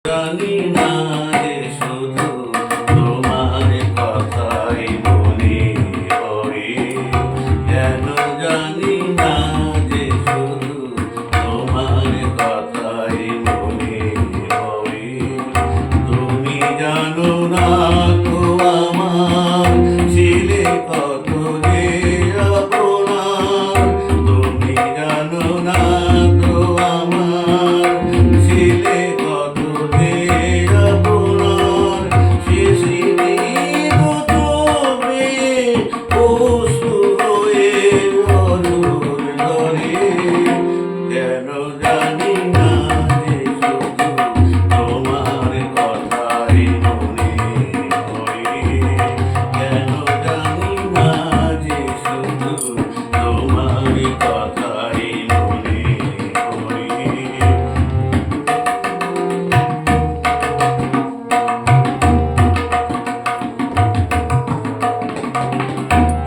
জানি না যে শুধু তোমার কথাই মনে পড়ে, কেন জানি না যে শুধু তোমার কথাই মনে পড়ে। তুমি জানো না তো আমার ছিলে কত যে আপনার, তুমি জানো না তো আমার ছিলে কত যে আপনার। শেষদিন চোখে অশ্রু হয়ে অঝোর ঝরে, কেন জানি না যে শুধু তোমার কথাই মনে পড়ে, কেন জানি না যে শুধু তোমার কথাই মনে পড়ে।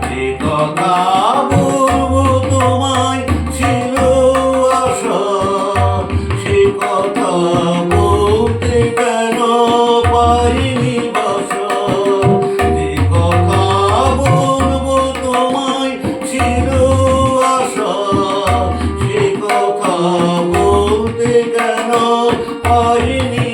যে কথা বলবো তোমায় ছিল আশা, সে কথা বলতে কেন পাইনি বাসা। যে কথা বলবো তোমায় ছিল আশা, সে কথা বলতে কেন পাইনি